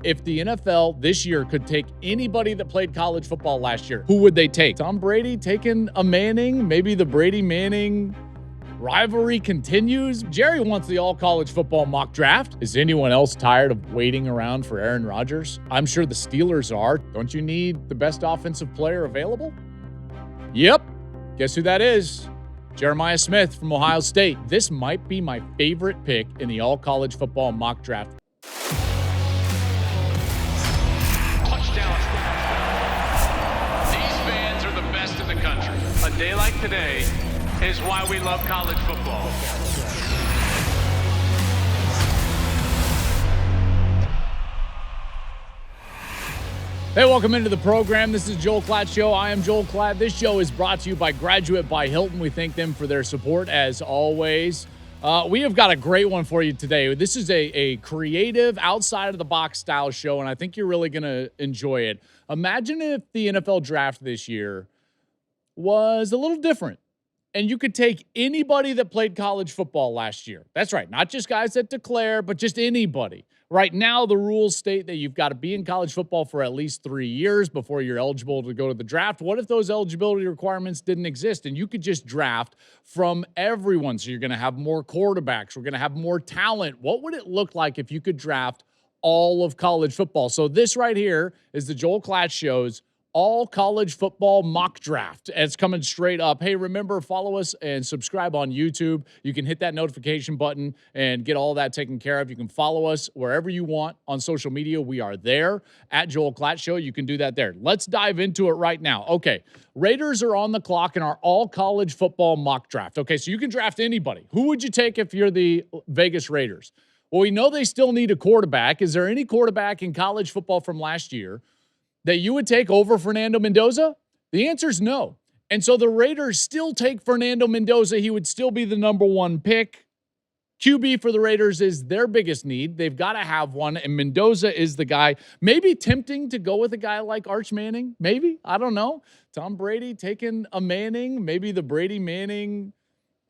If the NFL this year could take anybody that played college football last year, who would they take? Tom Brady taking a Manning? Maybe the Brady-Manning rivalry continues? Jerry wants the all-college football mock draft. Is anyone else tired of waiting around for Aaron Rodgers? I'm sure the Steelers are. Don't you need the best offensive player available? Yep. Guess who that is? Jeremiah Smith from Ohio State. This might be my favorite pick in the all-college football mock draft. A day like today is why we love college football. Hey, welcome into the program. This is Joel Klatt Show. I am Joel Klatt. This show is brought to you by Graduate by Hilton. We thank them for their support as always. We have got a great one for you today. This is a creative, outside-of-the-box style show, and I think you're really going to enjoy it. Imagine if the NFL draft this year was a little different, and you could take anybody that played college football last year. That's right, not just guys that declare, but just anybody. Right now, the rules state that you've got to be in college football for at least 3 years before you're eligible to go to the draft. What if those eligibility requirements didn't exist and you could just draft from everyone? So you're going to have more quarterbacks. We're going to have more talent. What would it look like if you could draft all of college football? So this right here is the Joel Klatt Show's all college football mock draft. It's coming straight up. Hey, remember, follow us and subscribe on YouTube. You can hit that notification button and get all that taken care of. You can follow us wherever you want on social media. We are there at Joel Klatt Show. You can do that there. Let's dive into it right now. Okay, Raiders are on the clock in our all college football mock draft. Okay, so you can draft anybody. Who would you take if you're the Vegas Raiders? Well, we know they still need a quarterback. Is there any quarterback in college football from last year that you would take over Fernando Mendoza? The answer is no. And so the Raiders still take Fernando Mendoza. He would still be the number one pick. QB for the Raiders is their biggest need. They've got to have one, and Mendoza is the guy. Maybe tempting to go with a guy like Arch Manning. Maybe. I don't know. Tom Brady taking a Manning. Maybe the Brady-Manning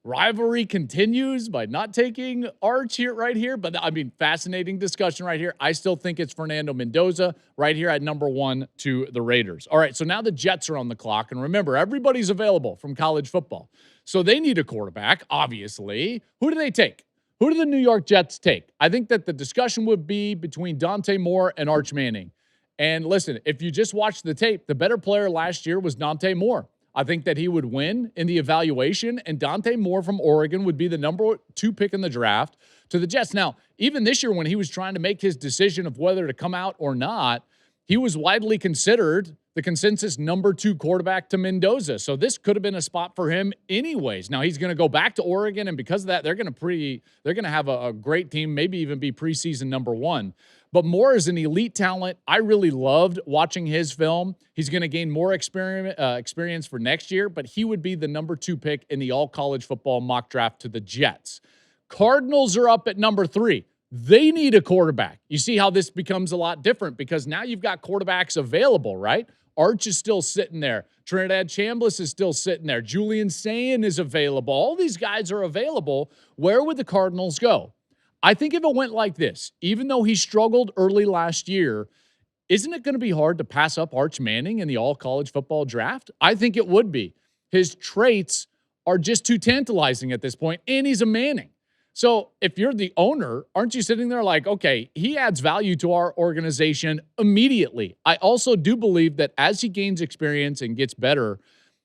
rivalry continues by not taking Arch here, right here. But, I mean, fascinating discussion right here. I still think it's Fernando Mendoza right here at number one to the Raiders. All right, so now the Jets are on the clock. And remember, everybody's available from college football. So they need a quarterback, obviously. Who do they take? Who do the New York Jets take? I think that the discussion would be between Dante Moore and Arch Manning. And listen, if you just watch the tape, the better player last year was Dante Moore. I think that he would win in the evaluation, and Dante Moore from Oregon would be the number 2 pick in the draft to the Jets. Now, even this year when he was trying to make his decision of whether to come out or not, he was widely considered the consensus number 2 quarterback to Mendoza. So this could have been a spot for him anyways. Now he's going to go back to Oregon, and because of that, they're going to have a great team, maybe even be preseason number 1. But Moore is an elite talent. I really loved watching his film. He's going to gain more experience for next year, but he would be the number 2 pick in the all-college football mock draft to the Jets. Cardinals are up at number 3. They need a quarterback. You see how this becomes a lot different because now you've got quarterbacks available, right? Arch is still sitting there. Trinidad Chambliss is still sitting there. Julian Sayin is available. All these guys are available. Where would the Cardinals go? I think if it went like this, even though he struggled early last year, isn't it going to be hard to pass up Arch Manning in the all-college football draft? I think it would be. His traits are just too tantalizing at this point, and he's a Manning. So if you're the owner, aren't you sitting there like, okay, he adds value to our organization immediately? I also do believe that as he gains experience and gets better,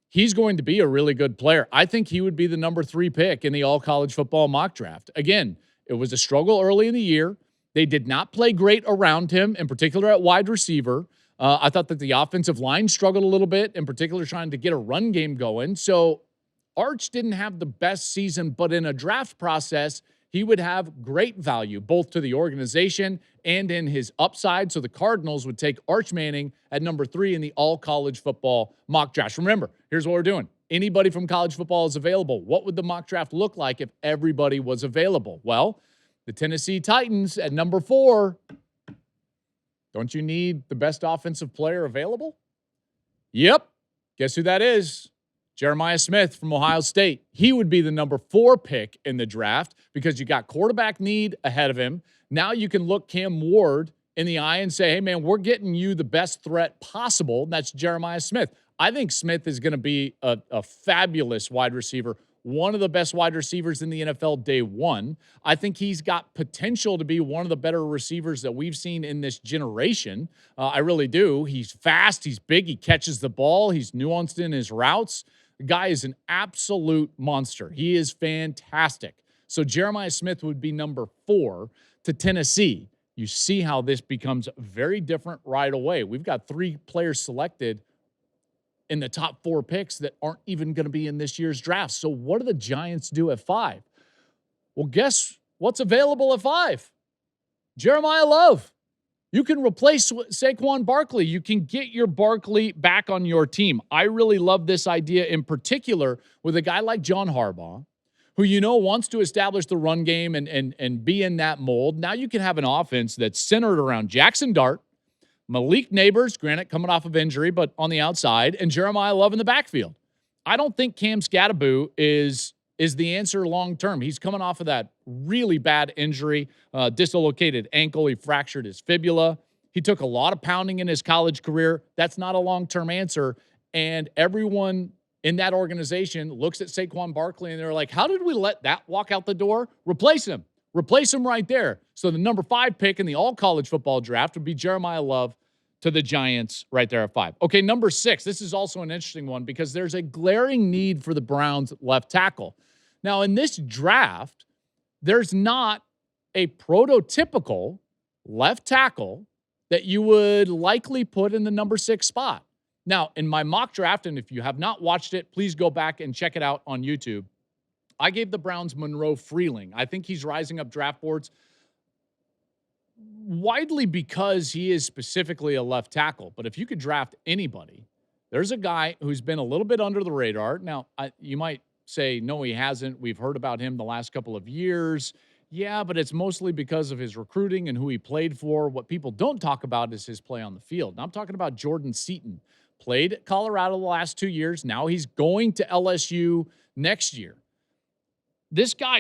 he's going to be a really good player. I think he would be the number 3 pick in the all-college football mock draft. Again, it was a struggle early in the year. They did not play great around him, in particular at wide receiver. I thought that the offensive line struggled a little bit, in particular trying to get a run game going. So Arch didn't have the best season, but in a draft process, he would have great value both to the organization and in his upside. So the Cardinals would take Arch Manning at number 3 in the all-college football mock draft. Remember, here's what we're doing. Anybody from college football is available. What would the mock draft look like if everybody was available? Well, the Tennessee Titans at number 4. Don't you need the best offensive player available? Yep. Guess who that is? Jeremiah Smith from Ohio State. He would be the number 4 pick in the draft because you got quarterback need ahead of him. Now you can look Cam Ward in the eye and say, hey, man, we're getting you the best threat possible. And that's Jeremiah Smith. I think Smith is going to be a fabulous wide receiver, one of the best wide receivers in the NFL day one. I think he's got potential to be one of the better receivers that we've seen in this generation. I really do. He's fast. He's big. He catches the ball. He's nuanced in his routes. The guy is an absolute monster. He is fantastic. So Jeremiah Smith would be number 4 to Tennessee. You see how this becomes very different right away. We've got 3 players selected in the top 4 picks that aren't even going to be in this year's draft. So what do the Giants do at 5? Well, guess what's available at 5? Jeremiah Love. You can replace Saquon Barkley. You can get your Barkley back on your team. I really love this idea in particular with a guy like John Harbaugh, who wants to establish the run game and be in that mold. Now you can have an offense that's centered around Jackson Dart, Malik Neighbors, granted coming off of injury, but on the outside, and Jeremiah Love in the backfield. I don't think Cam Skattebo is the answer long-term. He's coming off of that really bad injury, dislocated ankle. He fractured his fibula. He took a lot of pounding in his college career. That's not a long-term answer. And everyone in that organization looks at Saquon Barkley and they're like, how did we let that walk out the door? Replace him. Replace him right there. So the number 5 pick in the all-college football draft would be Jeremiah Love to the Giants right there at 5. Okay, number 6. This is also an interesting one because there's a glaring need for the Browns left tackle. Now, in this draft, there's not a prototypical left tackle that you would likely put in the number 6 spot. Now, in my mock draft, and if you have not watched it, please go back and check it out on YouTube. I gave the Browns Monroe Freeling. I think he's rising up draft boards widely because he is specifically a left tackle. But if you could draft anybody, there's a guy who's been a little bit under the radar. Now, you might say, no, he hasn't. We've heard about him the last couple of years. Yeah, but it's mostly because of his recruiting and who he played for. What people don't talk about is his play on the field. Now, I'm talking about Jordan Seaton. Played at Colorado the last 2 years. Now he's going to LSU next year. This guy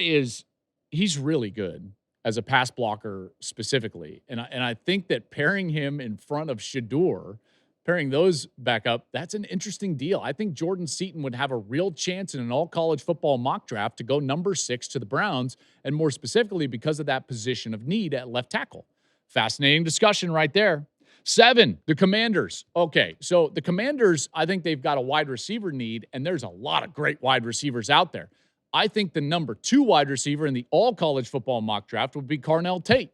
he's really good as a pass blocker specifically. And I think that pairing him in front of Shedeur, pairing those back up, that's an interesting deal. I think Jordan Seaton would have a real chance in an all-college football mock draft to go number 6 to the Browns, and more specifically because of that position of need at left tackle. Fascinating discussion right there. 7, the Commanders. Okay, so the Commanders, I think they've got a wide receiver need, and there's a lot of great wide receivers out there. I think the number 2 wide receiver in the all-college football mock draft would be Carnell Tate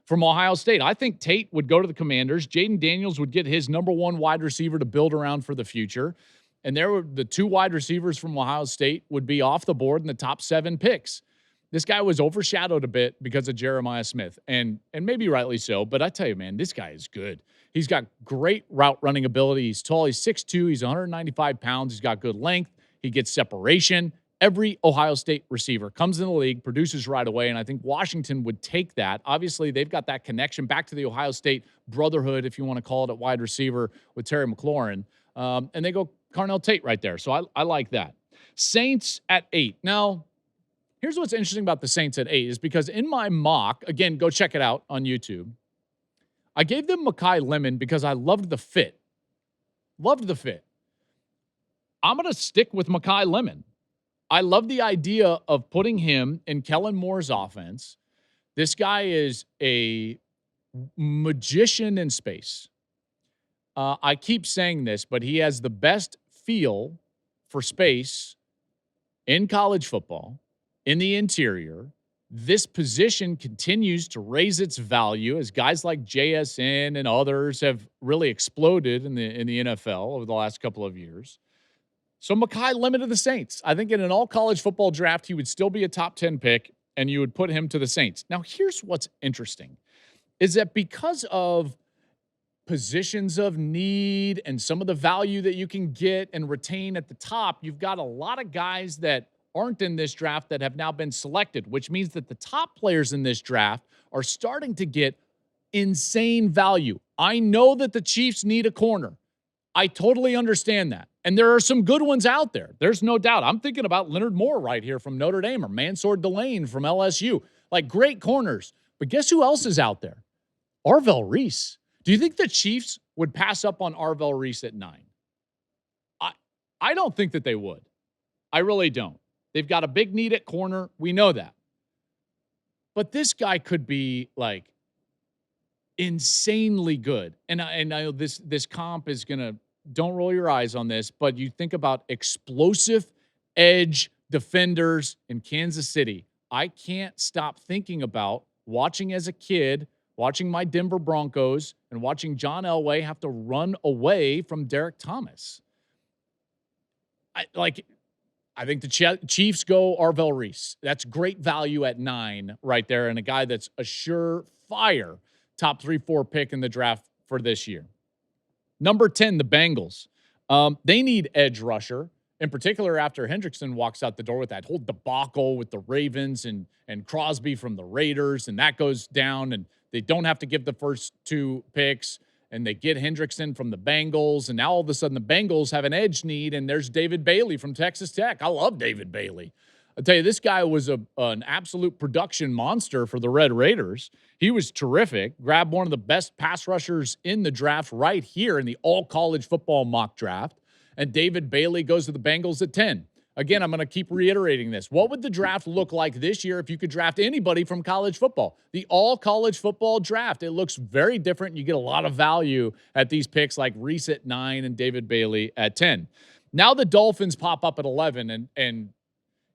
from Ohio State. I think Tate would go to the Commanders. Jaden Daniels would get his number 1 wide receiver to build around for the future. And the 2 wide receivers from Ohio State would be off the board in the top 7 picks. This guy was overshadowed a bit because of Jeremiah Smith, and maybe rightly so, but I tell you, man, this guy is good. He's got great route running ability. He's tall. He's 6'2". He's 195 pounds. He's got good length. He gets separation. Every Ohio State receiver comes in the league, produces right away, and I think Washington would take that. Obviously, they've got that connection back to the Ohio State brotherhood, if you want to call it, at wide receiver with Terry McLaurin, and they go Carnell Tate right there. So I like that. Saints at 8. Now, here's what's interesting about the Saints at 8 is because in my mock, again, go check it out on YouTube, I gave them Mekhi Lemon because I loved the fit. Loved the fit. I'm going to stick with Mekhi Lemon. I love the idea of putting him in Kellen Moore's offense. This guy is a magician in space. I keep saying this, but he has the best feel for space in college football, in the interior. This position continues to raise its value as guys like JSN and others have really exploded in the NFL over the last couple of years. So Mekhi Lemon to the Saints. I think in an all-college football draft, he would still be a top 10 pick, and you would put him to the Saints. Now, here's what's interesting, is that because of positions of need and some of the value that you can get and retain at the top, you've got a lot of guys that aren't in this draft that have now been selected, which means that the top players in this draft are starting to get insane value. I know that the Chiefs need a corner. I totally understand that. And there are some good ones out there. There's no doubt. I'm thinking about Leonard Moore right here from Notre Dame or Mansour Delane from LSU. Like, great corners. But guess who else is out there? Arvell Reese. Do you think the Chiefs would pass up on Arvell Reese at 9? I don't think that they would. I really don't. They've got a big need at corner. We know that. But this guy could be like insanely good. And I know this comp is going to, don't roll your eyes on this, but you think about explosive edge defenders in Kansas City. I can't stop thinking about watching as a kid, watching my Denver Broncos and watching John Elway have to run away from Derek Thomas. I think the Chiefs go Arvell Reese. That's great value at 9 right there, and a guy that's a surefire top 3-4 pick in the draft for this year. Number 10, the Bengals. They need edge rusher, in particular after Hendrickson walks out the door with that whole debacle with the Ravens and Crosby from the Raiders, and that goes down, and they don't have to give the first 2 picks, and they get Hendrickson from the Bengals, and now all of a sudden the Bengals have an edge need, and there's David Bailey from Texas Tech. I love David Bailey. I'll tell you, this guy was an absolute production monster for the Red Raiders. He was terrific. Grabbed one of the best pass rushers in the draft right here in the all-college football mock draft, and David Bailey goes to the Bengals at 10. Again, I'm going to keep reiterating this. What would the draft look like this year if you could draft anybody from college football? The all-college football draft. It looks very different. You get a lot of value at these picks like Reese at 9 and David Bailey at 10. Now the Dolphins pop up at 11, and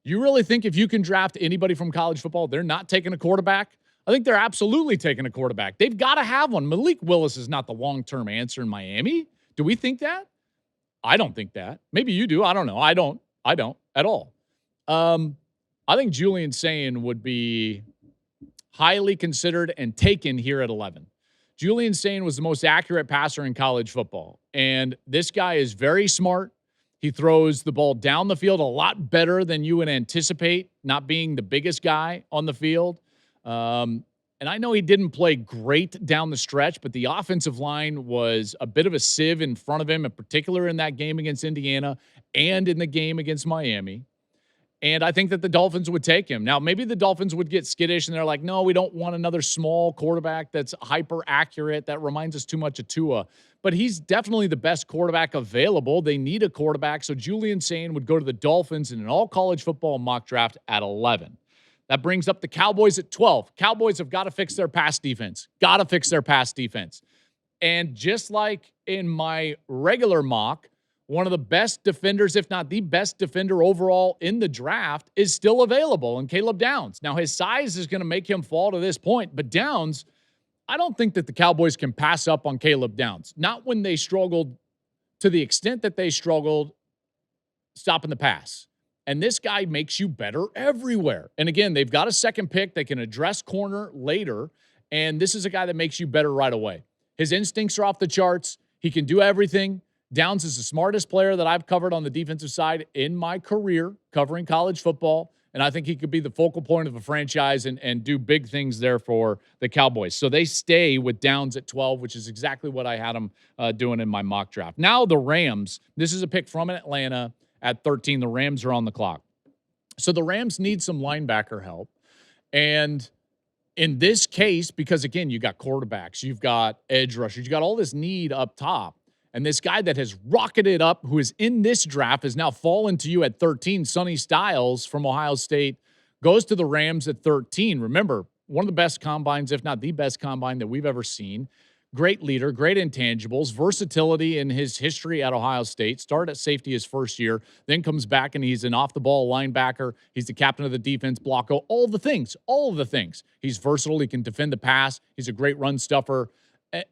you really think if you can draft anybody from college football, they're not taking a quarterback? I think they're absolutely taking a quarterback. They've got to have one. Malik Willis is not the long-term answer in Miami. Do we think that? I don't think that. Maybe you do. I don't know. I don't at all. I think Julian Sayin would be highly considered and taken here at 11. Julian Sayin was the most accurate passer in college football. And this guy is very smart. He throws the ball down the field a lot better than you would anticipate, not being the biggest guy on the field. And I know he didn't play great down the stretch, but the offensive line was a bit of a sieve in front of him, in particular in that game against Indiana and in the game against Miami. And I think that the Dolphins would take him. Now, maybe the Dolphins would get skittish, and they're like, no, we don't want another small quarterback that's hyper accurate. That reminds us too much of Tua. But he's definitely the best quarterback available. They need a quarterback. So Julian Sayin would go to the Dolphins in an all-college football mock draft at 11. That brings up the Cowboys at 12. Cowboys have got to fix their pass defense. Got to fix their pass defense. And just like in my regular mock, one of the best defenders, if not the best defender overall in the draft, is still available in Caleb Downs. Now, his size is going to make him fall to this point, but Downs, I don't think that the Cowboys can pass up on Caleb Downs. Not when they struggled to the extent that they struggled stopping the pass. And this guy makes you better everywhere. And again, they've got a second pick. They can address corner later. And this is a guy that makes you better right away. His instincts are off the charts. He can do everything. Downs is the smartest player that I've covered on the defensive side in my career covering college football. And I think he could be the focal point of a franchise and do big things there for the Cowboys. So they stay with Downs at 12, which is exactly what I had him doing in my mock draft. Now the Rams. This is a pick from Atlanta. At 13, the Rams are on the clock. So the Rams need some linebacker help. And in this case, because, again, you got quarterbacks, you've got edge rushers, you got all this need up top. And this guy that has rocketed up, who is in this draft, has now fallen to you at 13. Sonny Styles from Ohio State goes to the Rams at 13. Remember, one of the best combines, if not the best combine that we've ever seen. Great leader, great intangibles, versatility in his history at Ohio State. Started at safety his first year, then comes back and he's an off-the-ball linebacker. He's the captain of the defense, blocko, all of the things. He's versatile. He can defend the pass. He's a great run stuffer.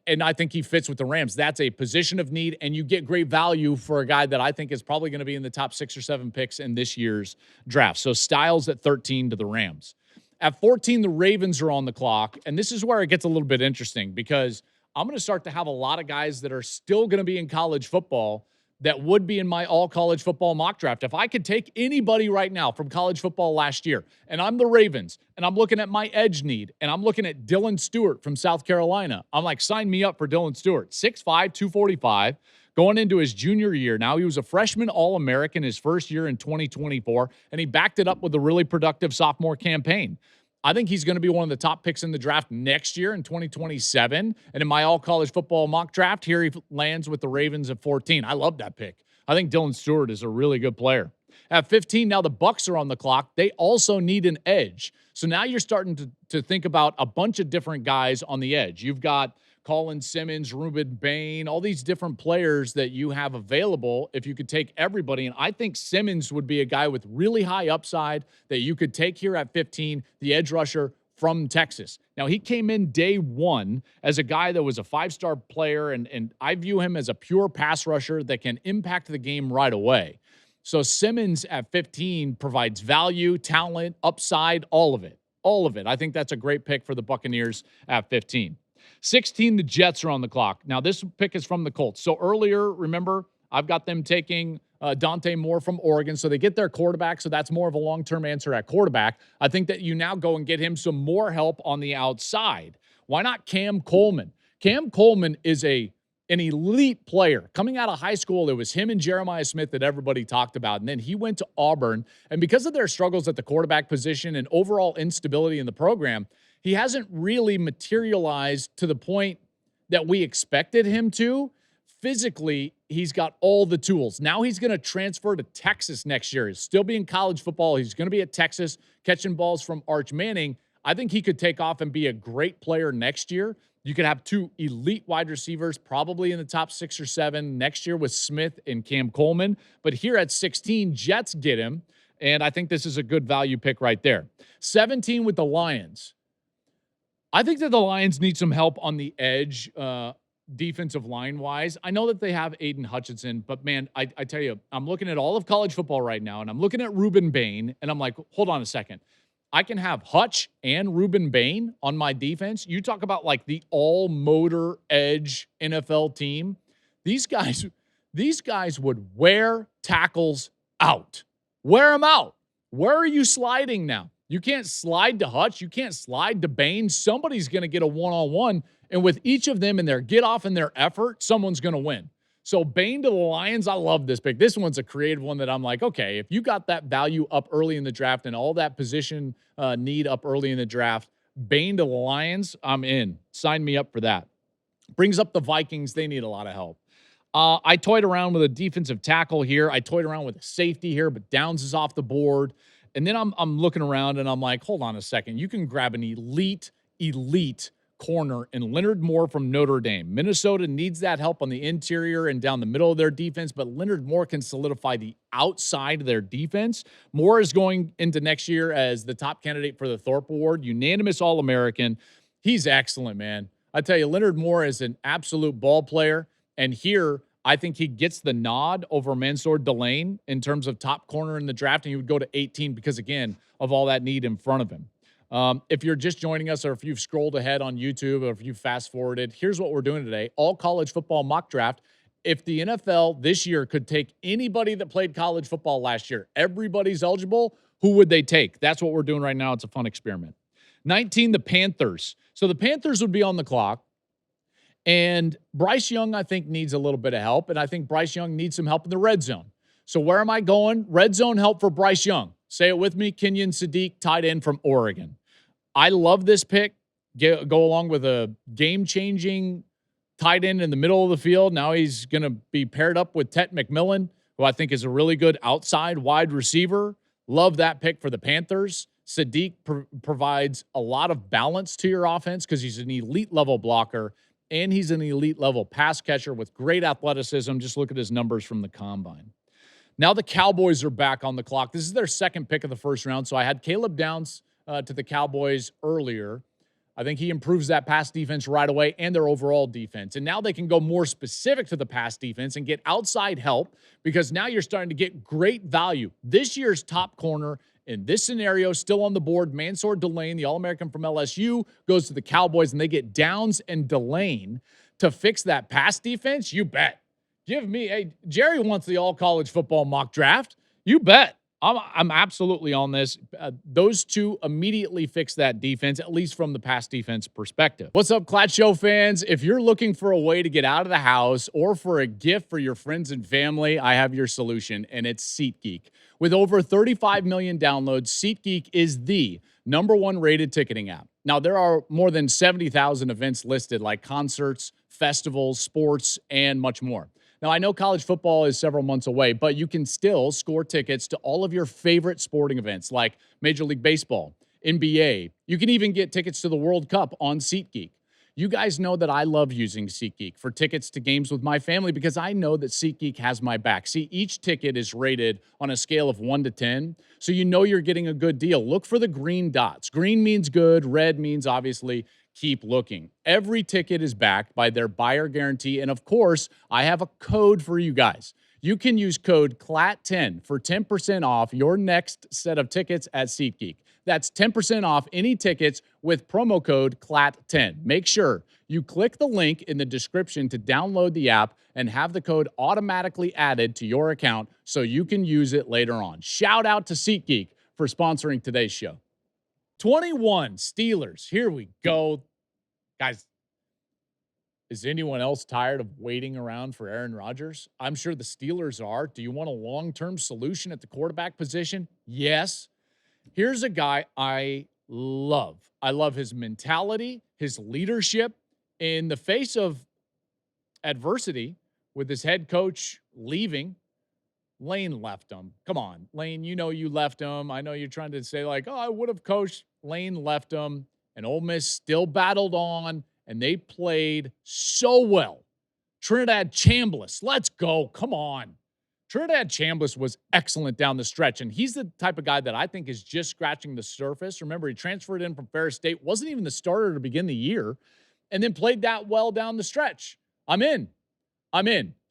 And I think he fits with the Rams. That's a position of need, and you get great value for a guy that I think is probably going to be in the top 6 or 7 picks in this year's draft. So Styles at 13 to the Rams. At 14, the Ravens are on the clock, and this is where it gets a little bit interesting because I'm going to start to have a lot of guys that are still going to be in college football that would be in my all-college football mock draft. If I could take anybody right now from college football last year, and I'm the Ravens, and I'm looking at my edge need, and I'm looking at Dylan Stewart from South Carolina, I'm like, sign me up for Dylan Stewart. 6'5", 245, going into his junior year now. He was a freshman All-American his first year in 2024, and he backed it up with a really productive sophomore campaign. I think he's going to be one of the top picks in the draft next year in 2027. And in my all-college football mock draft, here he lands with the Ravens at 14. I love that pick. I think Dylan Stewart is a really good player. At 15, now the Bucs are on the clock. They also need an edge. So now you're starting to think about a bunch of different guys on the edge. You've got Colin Simmons, Ruben Bain, all these different players that you have available if you could take everybody. And I think Simmons would be a guy with really high upside that you could take here at 15, the edge rusher from Texas. Now, he came in day one as a guy that was a five-star player, and I view him as a pure pass rusher that can impact the game right away. So Simmons at 15 provides value, talent, upside, all of it. All of it. I think that's a great pick for the Buccaneers at 15. 16, the Jets are on the clock. Now, this pick is from the Colts. So earlier, remember, I've got them taking Dante Moore from Oregon. So they get their quarterback. So that's more of a long-term answer at quarterback. I think that you now go and get him some more help on the outside. Why not Cam Coleman? Cam Coleman is an elite player. Coming out of high school, it was him and Jeremiah Smith that everybody talked about. And then he went to Auburn. And because of their struggles at the quarterback position and overall instability in the program, he hasn't really materialized to the point that we expected him to. Physically, he's got all the tools. Now he's going to transfer to Texas next year. He'll still be in college football. He's going to be at Texas catching balls from Arch Manning. I think he could take off and be a great player next year. You could have two elite wide receivers, probably in the top 6 or 7 next year with Smith and Cam Coleman. But here at 16, Jets get him, and I think this is a good value pick right there. 17 with the Lions. I think that the Lions need some help on the edge, defensive line-wise. I know that they have Aiden Hutchinson, but, man, I tell you, I'm looking at all of college football right now, and I'm looking at Ruben Bain, and I'm like, hold on a second. I can have Hutch and Ruben Bain on my defense. You talk about, like, the all-motor edge NFL team. These guys would wear tackles out. Wear them out. Where are you sliding now? You can't slide to Hutch. You can't slide to Bain. Somebody's going to get a one-on-one, and with each of them and their get-off and their effort, someone's going to win. So Bain to the Lions, I love this pick. This one's a creative one that I'm like, okay, if you got that value up early in the draft and all that position need up early in the draft, Bain to the Lions, I'm in. Sign me up for that. Brings up the Vikings. They need a lot of help. I toyed around with a defensive tackle here. I toyed around with a safety here, but Downs is off the board. And then I'm looking around and I'm like, hold on a second. You can grab an elite corner in Leonard Moore from Notre Dame. Minnesota needs that help on the interior and down the middle of their defense, but Leonard Moore can solidify the outside of their defense. Moore is going into next year as the top candidate for the Thorpe Award, unanimous All-American. He's excellent, man. I tell you, Leonard Moore is an absolute ball player, and here I think he gets the nod over Mansour Delane in terms of top corner in the draft, and he would go to 18 because, again, of all that need in front of him. If you're just joining us or if you've scrolled ahead on YouTube or if you fast forwarded, here's what we're doing today. All college football mock draft. If the NFL this year could take anybody that played college football last year, everybody's eligible, who would they take? That's what we're doing right now. It's a fun experiment. 19, the Panthers. So the Panthers would be on the clock. And Bryce Young, I think, needs a little bit of help. And I think Bryce Young needs some help in the red zone. So where am I going? Red zone help for Bryce Young. Say it with me. Kenyon Sadiq, tight end from Oregon. I love this pick. Go along with a game-changing tight end in the middle of the field. Now he's going to be paired up with Tet McMillan, who I think is a really good outside wide receiver. Love that pick for the Panthers. Sadiq provides a lot of balance to your offense because he's an elite-level blocker, and he's an elite-level pass catcher with great athleticism. Just look at his numbers from the combine. Now the Cowboys are back on the clock. This is their second pick of the first round, so I had Caleb Downs to the Cowboys earlier. I think he improves that pass defense right away and their overall defense. And now they can go more specific to the pass defense and get outside help because now you're starting to get great value. This year's top corner in this scenario, still on the board, Mansour Delane, the All-American from LSU, goes to the Cowboys, and they get Downs and Delane to fix that pass defense. You bet. Give me Jerry wants the all-college football mock draft. You bet. I'm absolutely on this. Those two immediately fix that defense, at least from the pass defense perspective. What's up, Klatt Show fans? If you're looking for a way to get out of the house or for a gift for your friends and family, I have your solution, and it's SeatGeek. With over 35 million downloads, SeatGeek is the #1 rated ticketing app. Now, there are more than 70,000 events listed, like concerts, festivals, sports, and much more. Now, I know college football is several months away, but you can still score tickets to all of your favorite sporting events like Major League Baseball, NBA. You can even get tickets to the World Cup on SeatGeek. You guys know that I love using SeatGeek for tickets to games with my family because I know that SeatGeek has my back. See, each ticket is rated on a scale of 1 to 10, so you know you're getting a good deal. Look for the green dots. Green means good. Red means obviously keep looking. Every ticket is backed by their buyer guarantee. And of course, I have a code for you guys. You can use code CLAT10 for 10% off your next set of tickets at SeatGeek. That's 10% off any tickets with promo code CLAT10. Make sure you click the link in the description to download the app and have the code automatically added to your account so you can use it later on. Shout out to SeatGeek for sponsoring today's show. 21 Steelers. Here we go. Guys, is anyone else tired of waiting around for Aaron Rodgers? I'm sure the Steelers are. Do you want a long-term solution at the quarterback position? Yes. Here's a guy I love. I love his mentality, his leadership. In the face of adversity with his head coach leaving, Lane left him. Come on, Lane, you know you left him. I know you're trying to say like, oh, I would have coached. Lane left him, and Ole Miss still battled on, and they played so well. Trinidad Chambliss, let's go. Come on. Trinidad Chambliss was excellent down the stretch, and he's the type of guy that I think is just scratching the surface. Remember, he transferred in from Ferris State, wasn't even the starter to begin the year, and then played that well down the stretch. I'm in.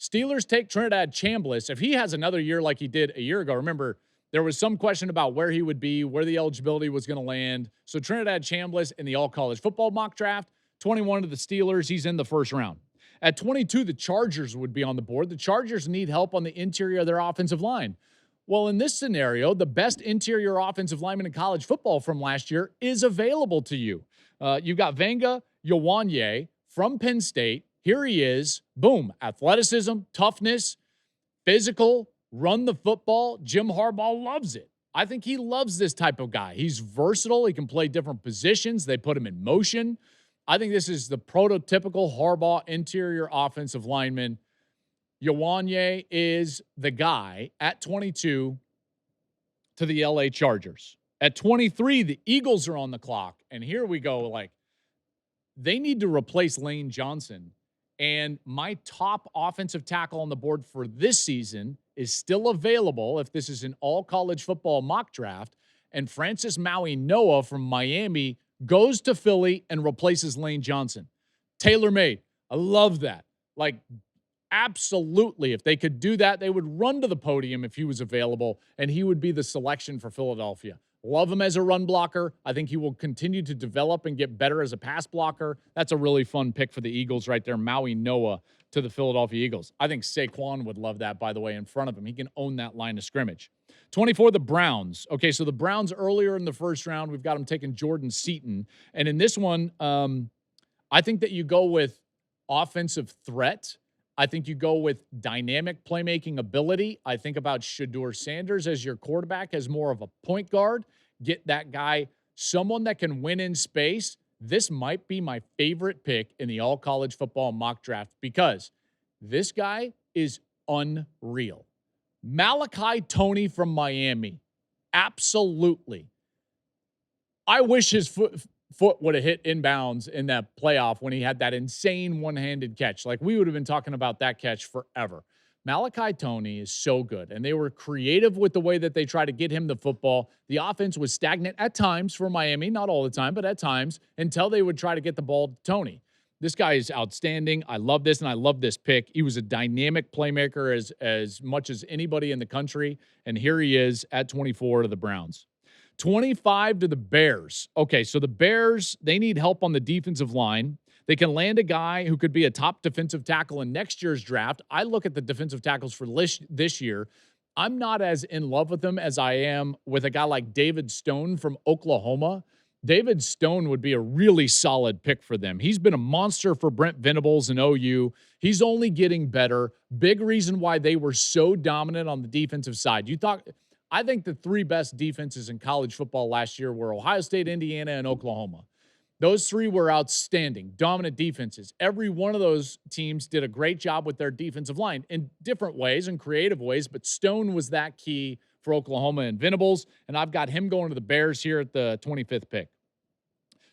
Steelers take Trinidad Chambliss. If he has another year like he did a year ago, remember, there was some question about where he would be, where the eligibility was going to land. So Trinidad Chambliss in the all-college football mock draft, 21 to the Steelers, he's in the first round. At 22, the Chargers would be on the board. The Chargers need help on the interior of their offensive line. Well, in this scenario, the best interior offensive lineman in college football from last year is available to you. You've got Vanga Yawanye from Penn State. Here he is. Boom. Athleticism, toughness, physical, run the football. Jim Harbaugh loves it. I think he loves this type of guy. He's versatile. He can play different positions. They put him in motion. I think this is the prototypical Harbaugh interior offensive lineman. Yawanye is the guy at 22 to the LA Chargers. At 23, the Eagles are on the clock. And here we go. Like, they need to replace Lane Johnson. And my top offensive tackle on the board for this season is still available if this is an all-college football mock draft. And Francis Maui Noah from Miami goes to Philly and replaces Lane Johnson. Tailor-made. I love that. Like, absolutely. If they could do that, they would run to the podium if he was available, and he would be the selection for Philadelphia. Love him as a run blocker. I think he will continue to develop and get better as a pass blocker. That's a really fun pick for the Eagles right there. Maui Noah to the Philadelphia Eagles. I think Saquon would love that, by the way, in front of him. He can own that line of scrimmage. 24, the Browns. Okay, so the Browns earlier in the first round, we've got them taking Jordan Seaton. And in this one, I think that you go with offensive threat. I think you go with dynamic playmaking ability. I think about Shedeur Sanders as your quarterback as more of a point guard. Get that guy, someone that can win in space. This might be my favorite pick in the all-college football mock draft because this guy is unreal. Malachi Toney from Miami. Absolutely. I wish his foot would have hit inbounds in that playoff when he had that insane one-handed catch. Like, we would have been talking about that catch forever. Malachi Toney is so good, and they were creative with the way that they tried to get him the football. The offense was stagnant at times for Miami, not all the time, but at times, until they would try to get the ball to Toney. This guy is outstanding. I love this, and I love this pick. He was a dynamic playmaker as much as anybody in the country, and here he is at 24 to the Browns. 25 to the Bears. Okay, so the Bears, they need help on the defensive line. They can land a guy who could be a top defensive tackle in next year's draft. I look at the defensive tackles for this year. I'm not as in love with him as I am with a guy like David Stone from Oklahoma. David Stone would be a really solid pick for them. He's been a monster for Brent Venables and OU. He's only getting better. Big reason why they were so dominant on the defensive side. I think the three best defenses in college football last year were Ohio State, Indiana, and Oklahoma. Those three were outstanding, dominant defenses. Every one of those teams did a great job with their defensive line in different ways and creative ways, but Stone was that key for Oklahoma and Venables, and I've got him going to the Bears here at the 25th pick.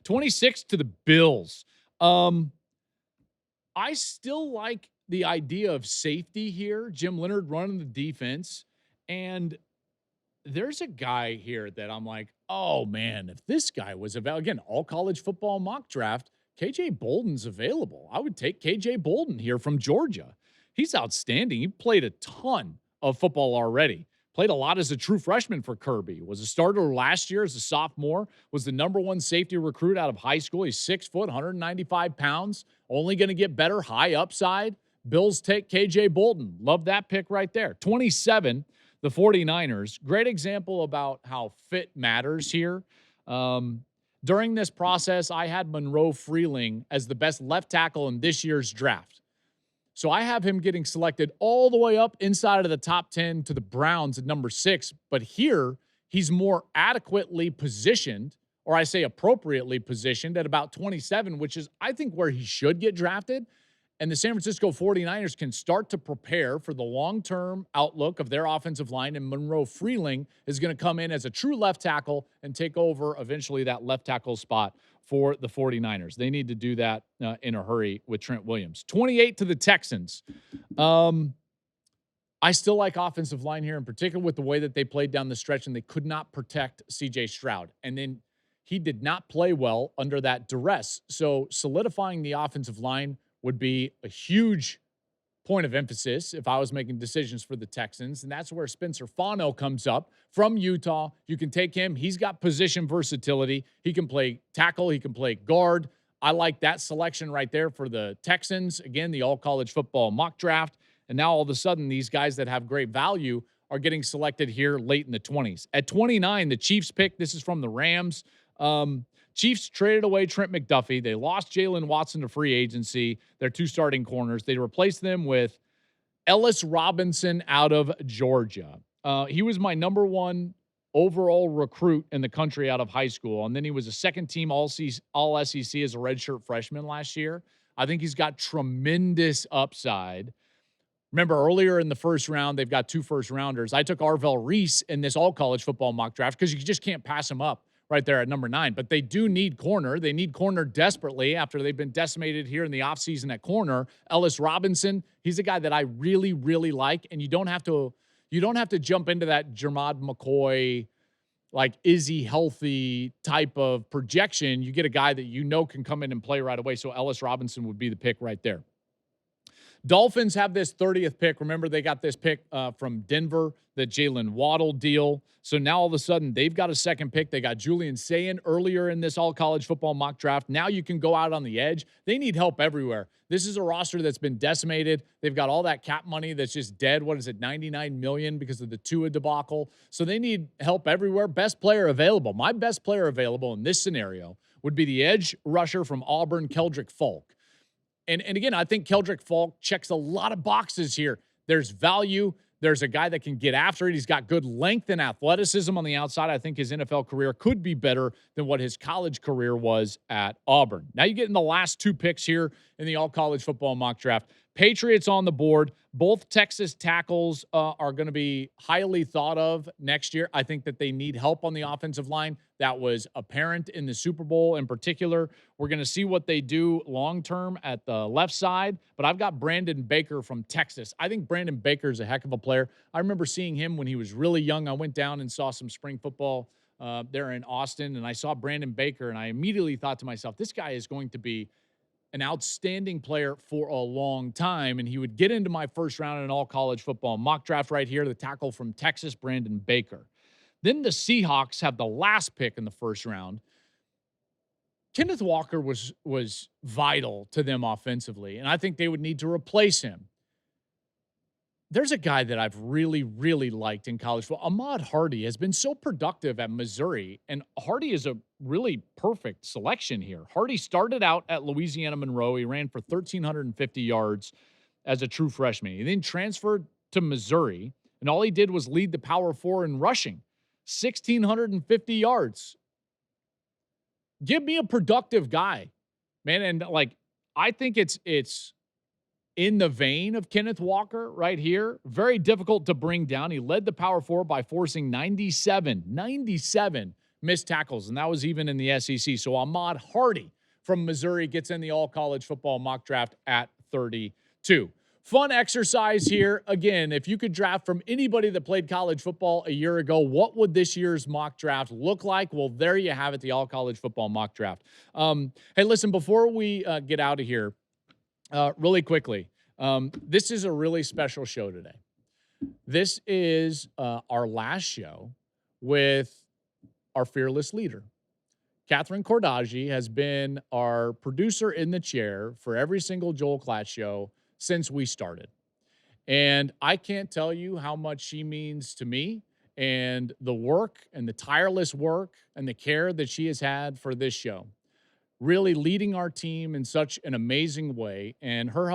26 to the Bills. I still like the idea of safety here. Jim Leonhard running the defense, and there's a guy here that I'm like, oh man, if this guy was available, again, all college football mock draft, KJ Bolden's available. I would take KJ Bolden here from Georgia. He's outstanding. He played a ton of football already. Played a lot as a true freshman for Kirby. Was a starter last year as a sophomore. Was the number one safety recruit out of high school. He's 6 foot, 195 pounds. Only going to get better, high upside. Bills take KJ Bolden. Love that pick right there. 27, the 49ers. Great example about how fit matters here. During this process, I had Monroe Freeling as the best left tackle in this year's draft. So I have him getting selected all the way up inside of the top 10 to the Browns at number 6. But here, he's more adequately positioned, or I say appropriately positioned at about 27, which is, I think, where he should get drafted. And the San Francisco 49ers can start to prepare for the long-term outlook of their offensive line. And Monroe Freeling is going to come in as a true left tackle and take over eventually that left tackle spot for the 49ers. They need to do that in a hurry with Trent Williams. 28 to the Texans. I still like offensive line here, in particular with the way that they played down the stretch, and they could not protect C.J. Stroud. And then he did not play well under that duress. So solidifying the offensive line would be a huge point of emphasis if I was making decisions for the Texans. And that's where Spencer Fano comes up from Utah. You can take him. He's got position versatility. He can play tackle. He can play guard. I like that selection right there for the Texans. Again, the all-college football mock draft. And now all of a sudden, these guys that have great value are getting selected here late in the 20s. At 29, the Chiefs pick. This is from the Rams. Chiefs traded away Trent McDuffie. They lost Jalen Watson to free agency, their two starting corners. They replaced them with Ellis Robinson out of Georgia. He was my number one overall recruit in the country out of high school, and then he was a second-team All-SEC as a redshirt freshman last year. I think he's got tremendous upside. Remember, earlier in the first round, they've got 2 first-rounders. I took Arvell Reese in this all-college football mock draft because you just can't pass him up right there at number 9. But they do need corner. They need corner desperately after they've been decimated here in the offseason at corner. Ellis Robinson, he's a guy that I really, really like, and you don't have to jump into that Jermod McCoy, like, is he healthy type of projection. You get a guy that you know can come in and play right away, so Ellis Robinson would be the pick right there. Dolphins have this 30th pick. Remember, they got this pick from Denver, the Jalen Waddle deal. So now all of a sudden, they've got a second pick. They got Julian Sayin earlier in this all-college football mock draft. Now you can go out on the edge. They need help everywhere. This is a roster that's been decimated. They've got all that cap money that's just dead. What is it, $99 million because of the Tua debacle? So they need help everywhere. Best player available. My best player available in this scenario would be the edge rusher from Auburn, Keldrick Falk. And again, I think Keldrick Falk checks a lot of boxes here. There's value. There's a guy that can get after it. He's got good length and athleticism on the outside. I think his NFL career could be better than what his college career was at Auburn. Now you get in the last 2 picks here in the all-college football mock draft. Patriots on the board. Both Texas tackles are going to be highly thought of next year. I think that they need help on the offensive line. That was apparent in the Super Bowl in particular. We're going to see what they do long-term at the left side, but I've got Brandon Baker from Texas. I think Brandon Baker is a heck of a player. I remember seeing him when he was really young. I went down and saw some spring football there in Austin, and I saw Brandon Baker, and I immediately thought to myself, this guy is going to be an outstanding player for a long time, and he would get into my first round in an all-college football mock draft right here, the tackle from Texas, Brandon Baker. Then the Seahawks have the last pick in the first round. Kenneth Walker was vital to them offensively, and I think they would need to replace him. There's a guy that I've really, really liked in college football. Ahmad Hardy has been so productive at Missouri, and Hardy is a really perfect selection here. Hardy started out at Louisiana Monroe. He ran for 1,350 yards as a true freshman. He then transferred to Missouri, and all he did was lead the Power Four in rushing, 1,650 yards. Give me a productive guy, man. And like, I think it's in the vein of Kenneth Walker right here. Very difficult to bring down. He led the Power Four by forcing 97 missed tackles, and that was even in the SEC. So Ahmad Hardy from Missouri gets in the all-college football mock draft at 32. Fun exercise here. Again, if you could draft from anybody that played college football a year ago, what would this year's mock draft look like? Well, there you have it, the all-college football mock draft. Hey, listen, before we get out of here, really quickly, this is a really special show today. This is our last show with our fearless leader. Catherine Cordaji has been our producer in the chair for every single Joel Klatt show since we started. And I can't tell you how much she means to me and the work and the tireless work and the care that she has had for this show. Really leading our team in such an amazing way. And her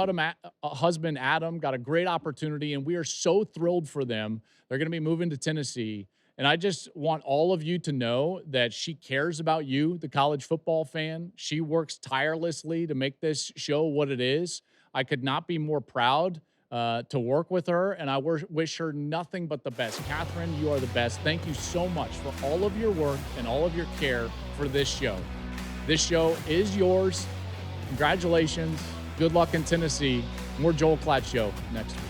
husband, Adam, got a great opportunity, and we are so thrilled for them. They're going to be moving to Tennessee. And I just want all of you to know that she cares about you, the college football fan. She works tirelessly to make this show what it is. I could not be more proud to work with her, and I wish her nothing but the best. Catherine, you are the best. Thank you so much for all of your work and all of your care for this show. This show is yours. Congratulations. Good luck in Tennessee. More Joel Klatt Show next week.